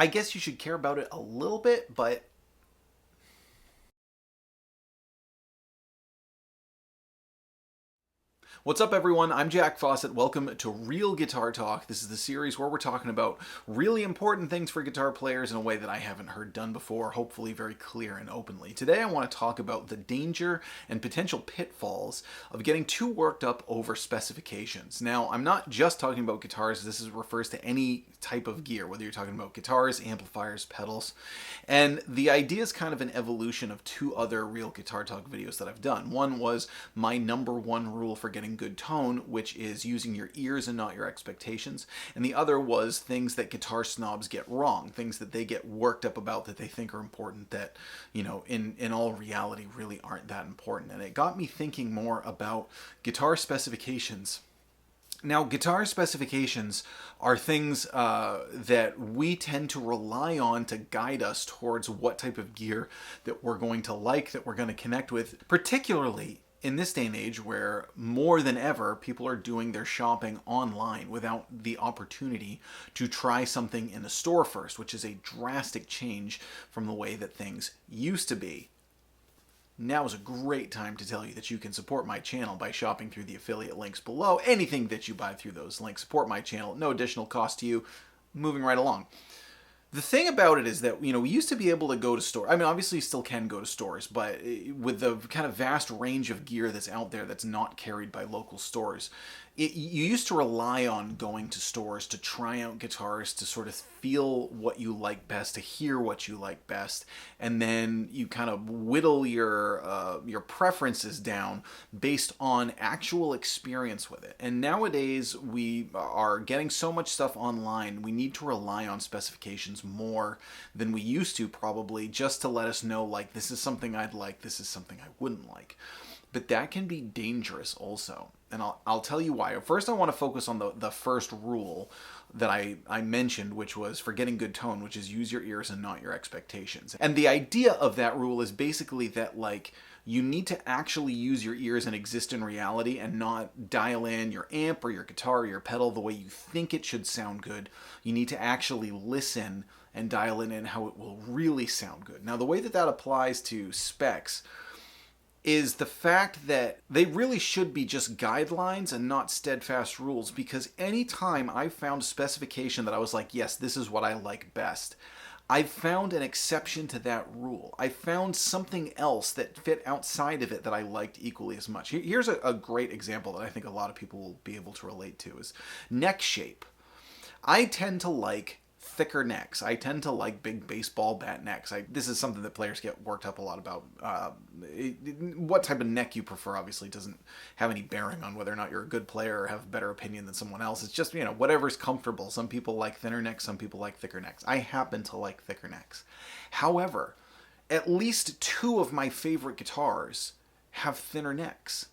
I guess you should care about it a little bit, but what's up, everyone? I'm Jack Fossett. Welcome to Real Guitar Talk. This is the series where we're talking about really important things for guitar players in a way that I haven't heard done before, hopefully very clear and openly. Today I want to talk about the danger and potential pitfalls of getting too worked up over specifications. Now, I'm not just talking about guitars. Refers to any type of gear, whether you're talking about guitars, amplifiers, pedals. And the idea is kind of an evolution of two other Real Guitar Talk videos that I've done. One was my number one rule for getting good tone, which is using your ears and not your expectations. And the other was things that guitar snobs get wrong, things that they get worked up about that they think are important that, in all reality really aren't that important. And it got me thinking more about guitar specifications. Now, guitar specifications are things that we tend to rely on to guide us towards what type of gear that we're going to like, that we're going to connect with, particularly in this day and age where more than ever people are doing their shopping online without the opportunity to try something in a store first, which is a drastic change from the way that things used to be. Now is a great time to tell you that you can support my channel by shopping through the affiliate links below. Anything that you buy through those links, support my channel, no additional cost to you. Moving right along. The thing about it is that, we used to be able to go to stores. I mean, obviously you still can go to stores, but with the kind of vast range of gear that's out there that's not carried by local stores, you used to rely on going to stores to try out guitars, to sort of feel what you like best, to hear what you like best, and then you kind of whittle your preferences down based on actual experience with it. And nowadays we are getting so much stuff online, we need to rely on specifications more than we used to, probably, just to let us know, like, this is something I'd like, this is something I wouldn't like. But that can be dangerous also. And I'll tell you why. First, I want to focus on the first rule that I mentioned, which was for getting good tone, which is use your ears and not your expectations. And the idea of that rule is basically that, like, you need to actually use your ears and exist in reality and not dial in your amp or your guitar or your pedal the way you think it should sound good. You need to actually listen and dial in how it will really sound good. Now, the way that applies to specs is the fact that they really should be just guidelines and not steadfast rules, because anytime I found a specification that I was like, yes, this is what I like best, I found an exception to that rule. I found something else that fit outside of it that I liked equally as much. Here's a great example that I think a lot of people will be able to relate to is neck shape. I tend to like thicker necks. I tend to like big baseball bat necks. This is something that players get worked up a lot about. What type of neck you prefer obviously doesn't have any bearing on whether or not you're a good player or have a better opinion than someone else. It's just, whatever's comfortable. Some people like thinner necks, some people like thicker necks. I happen to like thicker necks. However, at least two of my favorite guitars have thinner necks.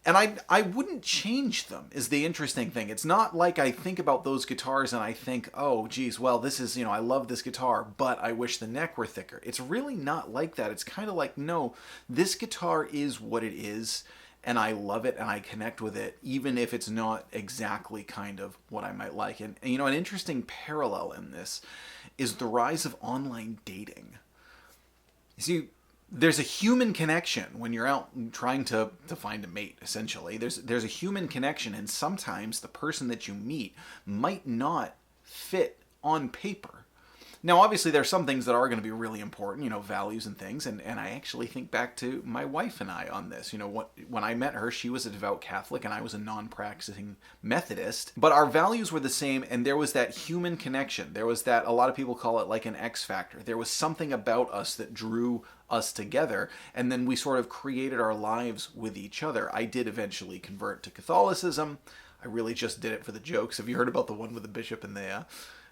And I wouldn't change them, is the interesting thing. It's not like I think about those guitars and I think, oh, geez, well, this is, I love this guitar, but I wish the neck were thicker. It's really not like that. It's kind of like, no, this guitar is what it is, and I love it and I connect with it, even if it's not exactly kind of what I might like. And an interesting parallel in this is the rise of online dating. You see, there's a human connection when you're out trying to find a mate, essentially. There's a human connection, and sometimes the person that you meet might not fit on paper. Now, obviously, there are some things that are going to be really important, values and things, and I actually think back to my wife and I on this. When I met her, she was a devout Catholic, and I was a non-practicing Methodist, but our values were the same, and there was that human connection. There was that, a lot of people call it like an X factor. There was something about us that drew us together, and then we sort of created our lives with each other. I did eventually convert to Catholicism. I really just did it for the jokes. Have you heard about the one with the bishop and the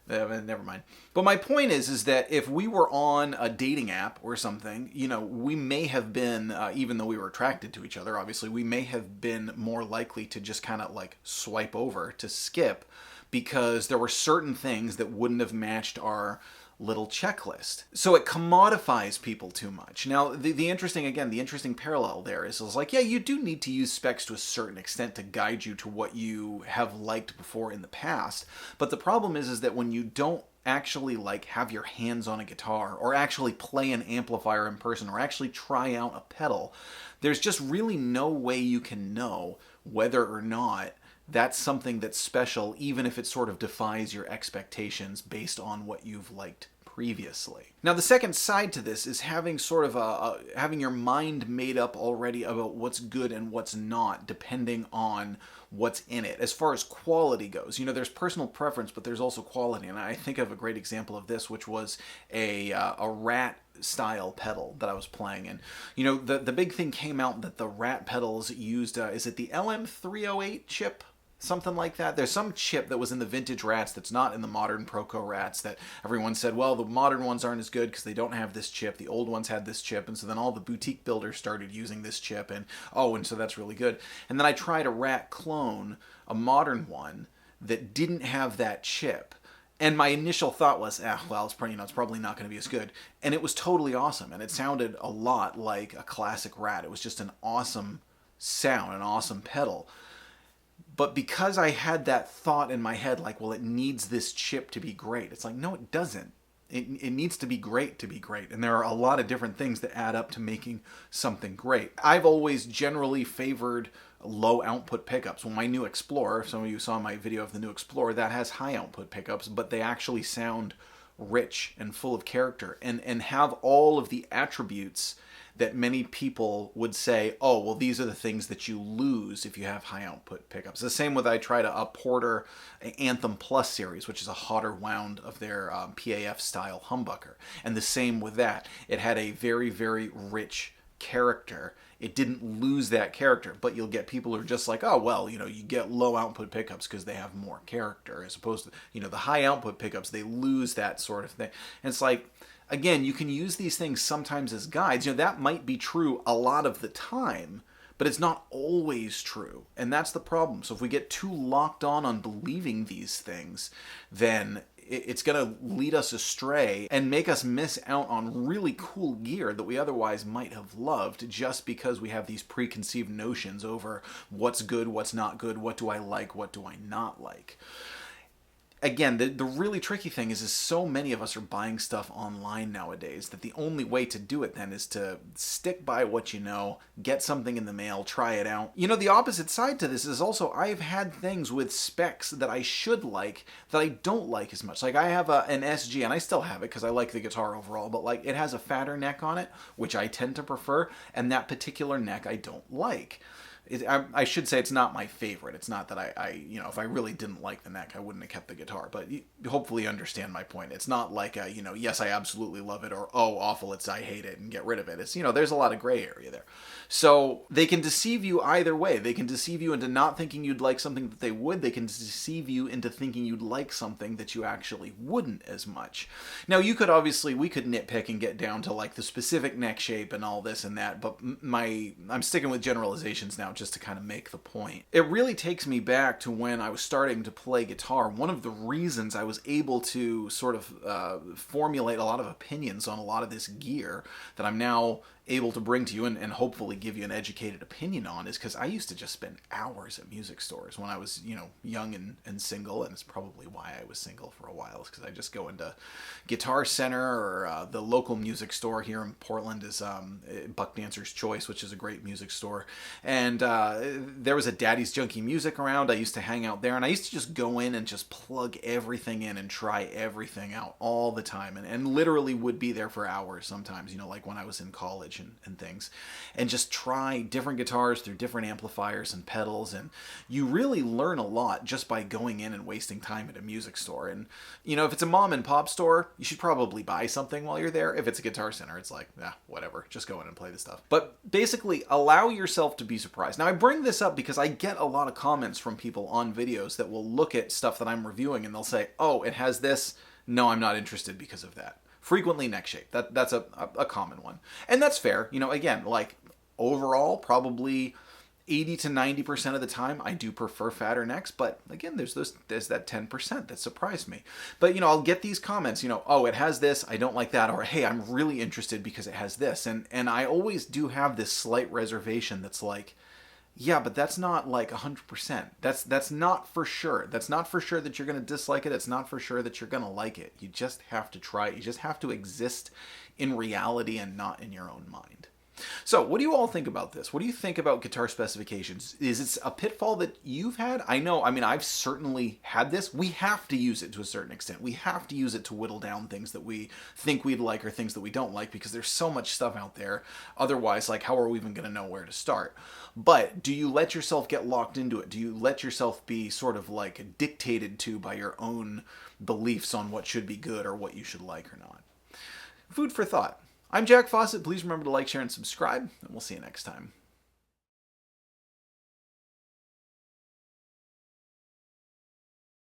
never mind. But my point is that if we were on a dating app or something, we may have been, even though we were attracted to each other, obviously, we may have been more likely to just kind of like swipe over, to skip, because there were certain things that wouldn't have matched our little checklist. So it commodifies people too much. Now, the interesting parallel there is like, yeah, you do need to use specs to a certain extent to guide you to what you have liked before in the past. But the problem is that when you don't actually like have your hands on a guitar or actually play an amplifier in person or actually try out a pedal, there's just really no way you can know whether or not that's something that's special, even if it sort of defies your expectations based on what you've liked previously. Now, the second side to this is having sort of having your mind made up already about what's good and what's not, depending on what's in it. As far as quality goes, you know, there's personal preference, but there's also quality. And I think of a great example of this, which was a Rat style pedal that I was playing. And, you know, the big thing came out that the Rat pedals used, is it the LM308 chip? Something like that. There's some chip that was in the vintage Rats that's not in the modern Proco Rats that everyone said, well, the modern ones aren't as good because they don't have this chip. The old ones had this chip. And so then all the boutique builders started using this chip. And so that's really good. And then I tried a Rat clone, a modern one, that didn't have that chip. And my initial thought was, it's probably not going to be as good. And it was totally awesome. And it sounded a lot like a classic Rat. It was just an awesome sound, an awesome pedal. But because I had that thought in my head, like, well, it needs this chip to be great. It's like, no, it doesn't. It needs to be great to be great. And there are a lot of different things that add up to making something great. I've always generally favored low output pickups. Well, my new Explorer, some of you saw my video of the new Explorer, that has high output pickups, but they actually sound rich and full of character and have all of the attributes that many people would say, oh, well, these are the things that you lose if you have high output pickups. The same with I tried a Porter Anthem Plus series, which is a hotter wound of their PAF style humbucker. And the same with that. It had a very, very rich character. It didn't lose that character, but you'll get people who are just like, oh, well, you know, you get low output pickups because they have more character, as opposed to, you know, the high output pickups, they lose that sort of thing. And it's like, again, you can use these things sometimes as guides. You know, that might be true a lot of the time, but it's not always true. And that's the problem. So if we get too locked on believing these things, then it's going to lead us astray and make us miss out on really cool gear that we otherwise might have loved just because we have these preconceived notions over what's good, what's not good, what do I like, what do I not like. Again, the really tricky thing is so many of us are buying stuff online nowadays that the only way to do it then is to stick by what you know, get something in the mail, try it out. You know, the opposite side to this is also I've had things with specs that I should like that I don't like as much. Like I have an SG, and I still have it because I like the guitar overall, but like it has a fatter neck on it, which I tend to prefer, and that particular neck I don't like. I should say it's not my favorite. It's not that I if I really didn't like the neck, I wouldn't have kept the guitar. But you hopefully understand my point. It's not like yes, I absolutely love it, or oh, awful, I hate it and get rid of it. It's, there's a lot of gray area there. So they can deceive you either way. They can deceive you into not thinking you'd like something that they would. They can deceive you into thinking you'd like something that you actually wouldn't as much. Now, we could nitpick and get down to like the specific neck shape and all this and that, but I'm sticking with generalizations now just to kind of make the point. It really takes me back to when I was starting to play guitar. One of the reasons I was able to sort of formulate a lot of opinions on a lot of this gear that I'm now able to bring to you and hopefully give you an educated opinion on is because I used to just spend hours at music stores when I was, young and single, and it's probably why I was single for a while, is because I just go into Guitar Center or the local music store here in Portland is Buck Dancer's Choice, which is a great music store, and there was a Daddy's Junkie Music around. I used to hang out there, and I used to just go in and just plug everything in and try everything out all the time, and literally would be there for hours sometimes, like when I was in college and things, and just try different guitars through different amplifiers and pedals, and you really learn a lot just by going in and wasting time at a music store. And if it's a mom and pop store, you should probably buy something while you're there. If it's a Guitar Center, it's like, whatever, just go in and play the stuff. But basically, allow yourself to be surprised. Now, I bring this up because I get a lot of comments from people on videos that will look at stuff that I'm reviewing and they'll say, oh, it has this, no, I'm not interested because of that. Frequently neck shape. That's a common one. And that's fair. Again, like overall, probably 80 to 90% of the time, I do prefer fatter necks. But again, there's that 10% that surprised me. But, I'll get these comments, oh, it has this, I don't like that. Or, hey, I'm really interested because it has this. And I always do have this slight reservation that's like, Yeah, but that's not like 100%. That's not for sure. That's not for sure that you're going to dislike it. It's not for sure that you're going to like it. You just have to try it. You just have to exist in reality and not in your own mind. So, what do you all think about this? What do you think about guitar specifications? Is it a pitfall that you've had? I know, I mean, I've certainly had this. We have to use it to a certain extent. We have to use it to whittle down things that we think we'd like or things that we don't like because there's so much stuff out there. Otherwise, like, how are we even going to know where to start? But do you let yourself get locked into it? Do you let yourself be sort of like dictated to by your own beliefs on what should be good or what you should like or not? Food for thought. I'm Jack Fossett. Please remember to like, share, and subscribe, and we'll see you next time.